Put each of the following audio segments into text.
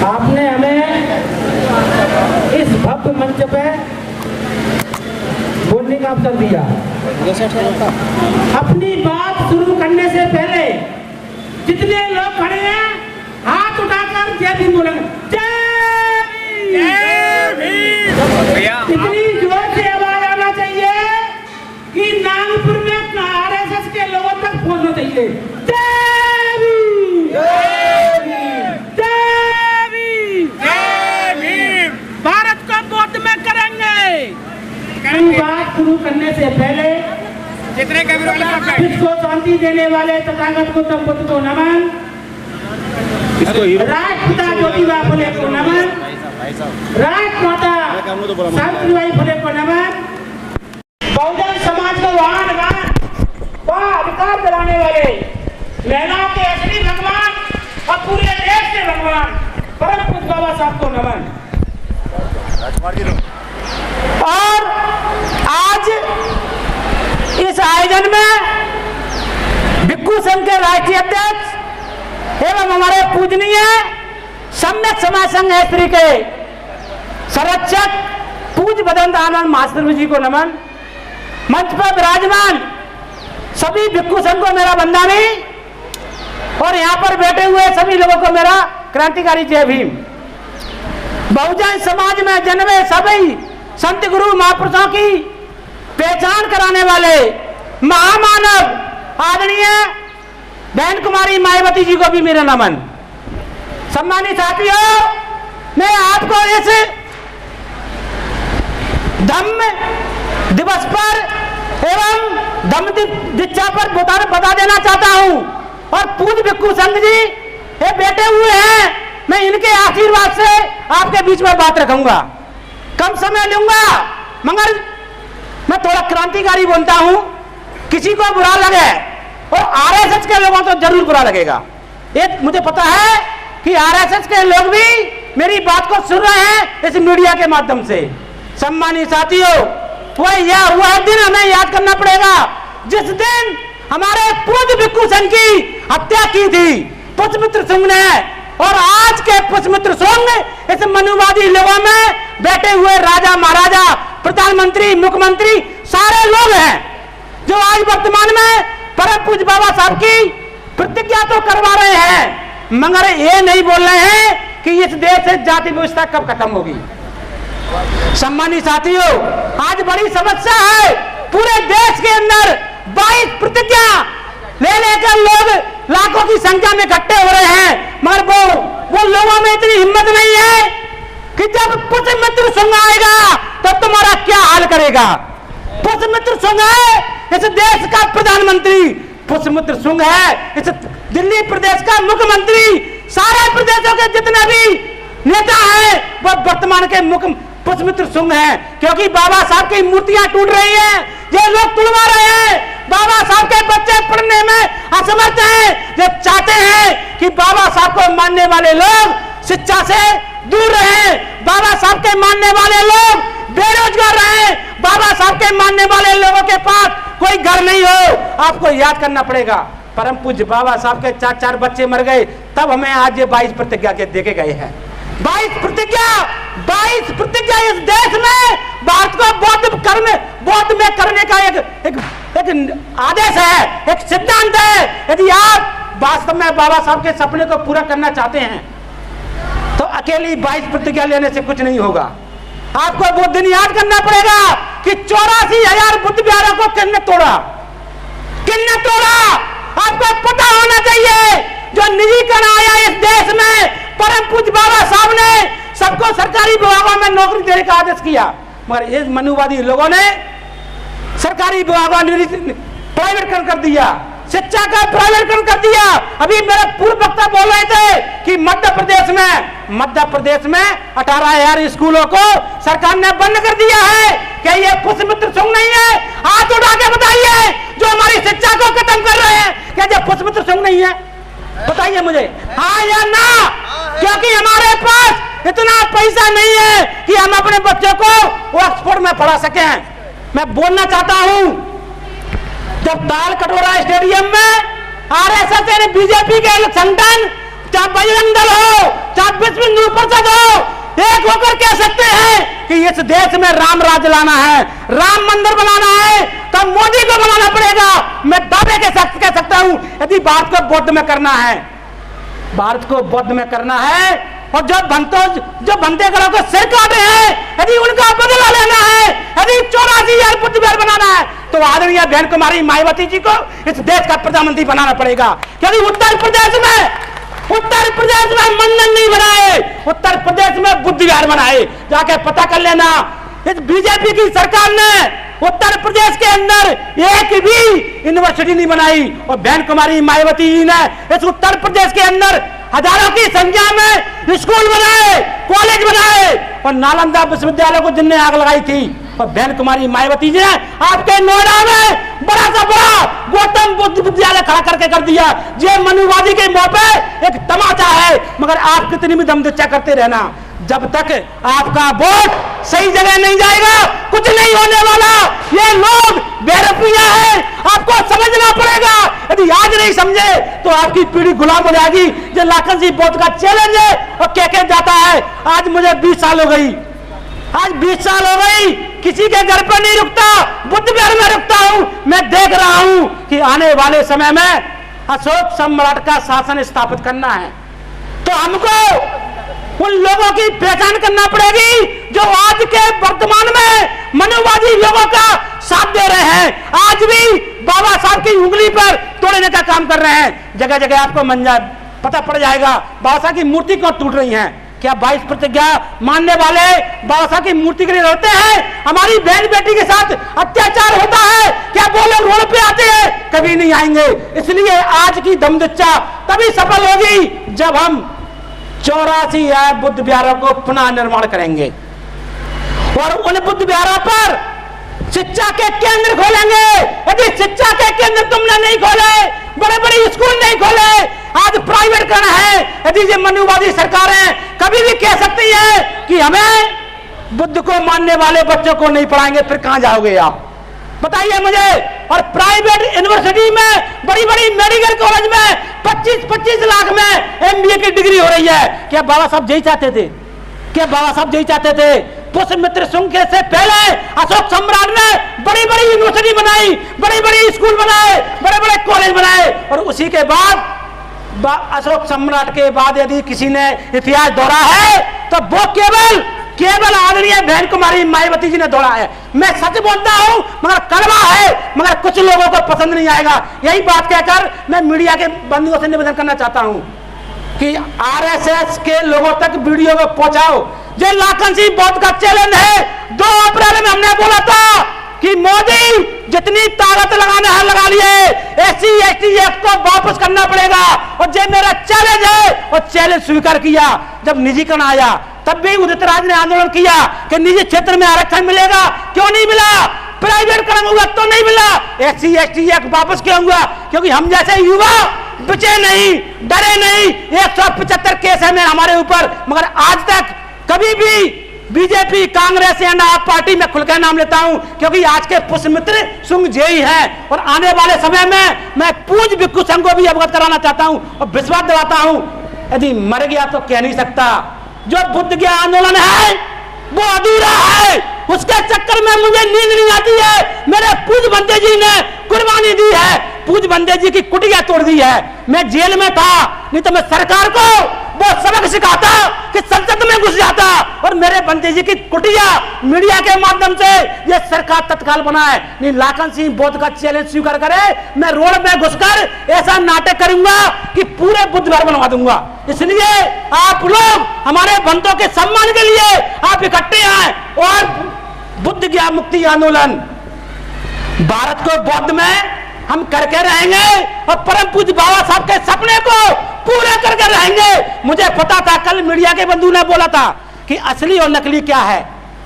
आपने हमें इस भव्य मंच पे बोलने का अवसर दिया। अपनी बात शुरू करने से पहले जितने लोग खड़े हैं हाथ उठाकर जय भीम बोलेंगे। इतनी जोर से आवाज आना चाहिए कि नागपुर में आरएसएस के लोगों तक पहुंचना चाहिए। भारत को बौद्ध में करेंगे। बात शुरू करने से पहले इसको शांति देने वाले तथागत गौतम बुद्ध को नमन, राष्ट्रपिता ज्योतिबा फुले को नमन, राष्ट्रमाता सावित्रीबाई फुले को नमन, बहुजन समाज को वाहन का अधिकार दिलाने वाले महिलाओं के असली भगवान और पूरे देश के भगवान परम पूज्य बाबा साहब को नमन। और आज इस आयोजन में भिक्खू संघ के राष्ट्रीय अध्यक्ष एवं हमारे पूजनीय सम्यक समाज संघ स्त्री के संरक्षक पूज्य भदंत आनंद मास्टर जी को नमन। मंच पर विराजमान सभी भिक्खू संघ को मेरा वंदनी और यहाँ पर बैठे हुए सभी लोगों को मेरा क्रांतिकारी जय भीम। बहुजन समाज में जन्मे सभी संत गुरु महापुरुषों की पहचान कराने वाले महामानव आदरणीय बहन कुमारी मायावती जी को भी मेरा नमन। सम्मानित साथियों, मैं आपको इस धम्म दिवस पर एवं धम्म दीक्षा पर बता देना चाहता हूं और पूज्य भिक्खू संघ जी ये बैठे हुए हैं, मैं इनके आशीर्वाद से आपके बीच में बात रखूंगा। कम समय लूंगा मगर मैं थोड़ा क्रांतिकारी बोलता हूं, किसी को बुरा लगे और आरएसएस के लोगों को जरूर बुरा लगेगा। ये मुझे पता है कि आरएसएस के लोग भी मेरी बात को सुन रहे हैं इस मीडिया के माध्यम से। सम्मानित साथियों, वह दिन हमें याद करना पड़ेगा जिस दिन हमारे पूज्य भिक्खू संघ की हत्या की थी पुष्पमित्र सिंह ने। और आज के पुष्पमित्र सिंह इस मनुवादी लोगों में बैठे हुए राजा महाराजा प्रधानमंत्री मुख्यमंत्री सारे लोग हैं जो आज वर्तमान में परम पूज्य बाबा साहब की प्रतिज्ञा तो करवा रहे हैं मगर ये नहीं बोल रहे हैं कि इस देश से जाति व्यवस्था कब खत्म होगी। सम्मानित साथियों, आज बड़ी समस्या है पूरे देश के अंदर 22 प्रतिज्ञा ले लेकर लोग लाखों की संख्या में इकट्ठे हो रहे हैं मगर वो लोगों में इतनी हिम्मत नहीं है कि जब पुष्पमित्र सिंह आएगा तब तुम्हारा क्या हाल करेगा। पुष्पमित्र सिंह है इस देश का प्रधानमंत्री, पुष्पमित्र सिंह है इस दिल्ली प्रदेश का मुख्यमंत्री, सारे प्रदेशों के जितने भी नेता हैं वो वर्तमान के मुख्य पुष्पमित्र सिंह हैं क्योंकि बाबा साहब की मूर्तियां टूट रही हैं, ये लोग तुड़वा रहे हैं। बाबा साहब के बच्चे पढ़ने में असमर्थ हैं, ये चाहते हैं कि बाबा साहब को मानने वाले लोग शिक्षा से दूर रहे, बाबा साहब के मानने वाले लोग बेरोजगार रहे, बाबा साहब के मानने वाले लोगों के पास कोई घर नहीं हो। आपको याद करना पड़ेगा परम पूज्य बाबा साहब के 4 बच्चे मर गए तब हमें आज ये 22 प्रतिज्ञा के देखे गए हैं। 22 प्रतिज्ञा इस देश में भारत को बौद्ध में करने का एक आदेश है, एक सिद्धांत है। यदि आप वास्तव में बाबा साहब के सपने को पूरा करना चाहते हैं तो अकेली 22 प्रतिज्ञा लेने से कुछ नहीं होगा। आपको वो दिन याद करना पड़ेगा कि 84,000 बुद्ध विहारों को किसने तोड़ा। आपको पता होना चाहिए जो निजीकरण आया इस देश में परम पूज्य बाबा साहब ने सबको सरकारी विभागों में नौकरी देने का आदेश किया मगर इस मनुवादी लोगों ने सरकारी विभागों में प्राइवेटकरण कर दिया, शिक्षा का प्राइवेटकरण कर दिया। अभी मेरे पूर्व वक्ता बोल रहे थे कि मध्य प्रदेश में 18,000 स्कूलों को सरकार ने बंद कर दिया है। क्या ये पुष्पमित्र सिंह नहीं है? हाथ उठा के बताइए जो हमारी शिक्षा को खत्म कर रहे हैं, क्या ये पुष्पमित्र सिंह नहीं है? बताइए मुझे हाँ या ना, क्योंकि हमारे पास इतना पैसा नहीं है कि हम अपने बच्चों को ऑक्सफोर्ड में पढ़ा सकें। मैं बोलना चाहता हूं जब ताल कटोरा स्टेडियम में आरएसएस ने बीजेपी के संगठन चाहे बजरंग दल हो चाहे विश्व हिंदू परिषद हो, एक होकर कह सकते हैं कि इस देश में राम राज लाना है, राम मंदिर बनाना है, तो मोदी को बनाना पड़ेगा। मैं दावे के साथ कह सकता हूं, यदि भारत को बौद्ध में करना है, भारत को बौद्ध में करना है, और जो बनते करो को सिर काटे हैं, यदि उनका बदला लेना है, यदि 84,000 बुद्ध विहार बनाना है, तो आदरणीय बहन कुमारी मायावती जी को इस देश का प्रधानमंत्री बनाना पड़ेगा। क्योंकि उत्तर प्रदेश में मंदिर नहीं बनाए, उत्तर प्रदेश में बुद्ध विहार बनाए। जाके पता कर लेना, इस बीजेपी की सरकार ने उत्तर प्रदेश के अंदर एक भी यूनिवर्सिटी नहीं बनाई, और बहन कुमारी मायावती जी ने इस उत्तर प्रदेश के अंदर हजारों की संख्या में स्कूल बनाए, कॉलेज बनाए, और नालंदा विश्वविद्यालय को जिनने आग लगाई थी, और बहन कुमारी मायावती जी ने आपके नोएडा में बड़ा सा बड़ा गौतम बुद्ध विद्यालय खड़ा करके कर दिया। ये मनुवादी के मुंह पे एक तमाचा है, मगर आप कितनी भी दमदच्चा करते रहना, जब तक आपका वोट सही जगह नहीं जाएगा कुछ नहीं होने वाला। ये लोग बेरफिया है, आपको समझना पड़ेगा। यदि आज नहीं समझे तो आपकी पीढ़ी गुलाम हो जाएगी। जो लाखन सिंह बौद्ध का चैलेंज है और कह जाता है, आज मुझे 20 साल हो गई, आज 20 साल हो गई, किसी के घर पर नहीं रुकता, बुद्ध विहार में रुकता हूं। मैं देख रहा हूं कि आने वाले समय में अशोक सम्राट का शासन स्थापित करना है, तो हमको उन लोगों की पहचान करना पड़ेगी जो आज के वर्तमान में मनुवादी लोगों का साथ दे रहे हैं, आज भी बाबा साहब की उंगली पर तोड़ने का काम कर रहे हैं। जगह जगह आपको पता पड़ जाएगा बाबा साहब की मूर्ति क्यों टूट रही है। क्या 22 प्रतिज्ञा मानने वाले बाबा साहब की मूर्ति के लिए लड़ते हैं? हमारी बहन बेटी के साथ अत्याचार होता है, क्या वो लोग रोड पे आते हैं? कभी नहीं आएंगे। इसलिए आज की दमदच्चा तभी सफल होगी जब हम 84 बुद्ध विहारों को पुनः निर्माण करेंगे, और उन बुद्ध विहारों पर शिक्षा के केंद्र खोलेंगे। यदि शिक्षा के केंद्र तुमने नहीं खोले, बड़े बड़े स्कूल नहीं खोले, आज प्राइवेटकरण है, यदि ये मनुवादी सरकारें कभी भी कह सकती है कि हमें बुद्ध को मानने वाले बच्चों को नहीं पढ़ाएंगे, फिर कहां जाओगे आप बताइए मुझे। और प्राइवेट यूनिवर्सिटी में, बड़ी बड़ी मेडिकल कॉलेज में 25-25 लाख में MBA की डिग्री हो रही है। क्या बाबा साहब यही चाहते थे? क्या बाबा साहब यही चाहते थे? पुष्यमित्र शुंग से पहले अशोक सम्राट ने बड़ी बड़ी यूनिवर्सिटी बनाई, बड़ी बड़ी स्कूल बनाए, बड़े बड़े कॉलेज बनाए, और उसी के बाद अशोक सम्राट के बाद यदि किसी ने इतिहास दौड़ा है तो वो केवल आदरणीय बहन कुमारी मायावती जी ने दौड़ा है। मैं सच बोलता हूं, मगर कड़वा है, मगर कुछ लोगों को पसंद नहीं आएगा। यही बात कहकर मैं मीडिया के बंधुओं से निवेदन करना चाहता हूं कि RSS के लोगों तक वीडियो को पहुंचाओ। जो लाखन सिंह बौद्ध का चैलेंज है, 2 अप्रैल में हमने बोला था कि मोदी जितनी ताकत लगाना है लगा लिए, SC/ST एक्ट को वापस करना पड़ेगा, और जो मेरा चैलेंज है और चैलेंज स्वीकार किया। जब निजीकरण आया तब भी उदित राज ने आंदोलन किया कि निजी क्षेत्र में आरक्षण मिलेगा, क्यों नहीं मिला? प्राइवेटकरण हुआ तो नहीं मिला। SC/ST एक्ट वापस क्यों हुआ? क्योंकि हम जैसे युवा बचे नहीं, डरे नहीं। 175 केस है हमारे ऊपर, मगर आज तक कभी भी बीजेपी, कांग्रेस या आप पार्टी में खुलकर नाम लेता हूं, क्योंकि आज के पुष्यमित्र शुंग जेई हैं। और आने वाले समय में मैं पूज्य भिक्षु संघ को भी अवगत कराना चाहता हूं और विश्वास दिलाता हूं, यदि मर गया तो कह नहीं सकता। जो बुद्ध का आंदोलन है वो अधूरा है, उसके चक्कर में मुझे नींद नहीं आती है। मेरे पूज्य बंदे जी ने कुर्बानी दी है, पूज्य बंदे जी की कुटिया तोड़ दी है। मैं जेल में था, नहीं तो मैं सरकार को वो सबक सिखाता कि संसद में घुस जाता, और मेरे बंदे जी की कुटिया मीडिया के माध्यम से ये सरकार तत्काल बनाए। नहीं, लाखन सिंह बौद्ध का चैलेंज स्वीकार करे, मैं रोड में घुसकर ऐसा नाटक करूंगा कि पूरे बुद्ध विहार बनवा दूंगा। इसलिए आप लोग हमारे बंदों के सम्मान के लिए आप इकट्ठे आए, और बुद्ध ज्ञान मुक्ति आंदोलन भारत को बौद्ध में हम करके रहेंगे, और परम पूज्य बाबा साहब के सपने को पूरा करके रहेंगे। मुझे पता था, कल मीडिया के बंधु ने बोला था कि असली और नकली क्या है।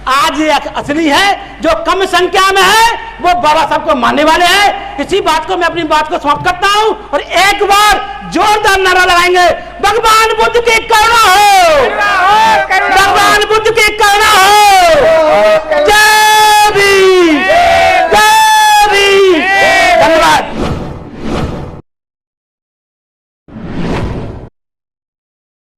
आज ये असली है, जो कम संख्या में है वो बाबा साहब को मानने वाले हैं। इसी बात को मैं अपनी बात को समाप्त करता हूं, और एक बार जोरदार नारा लगाएंगे, भगवान बुद्ध की करुणा हो।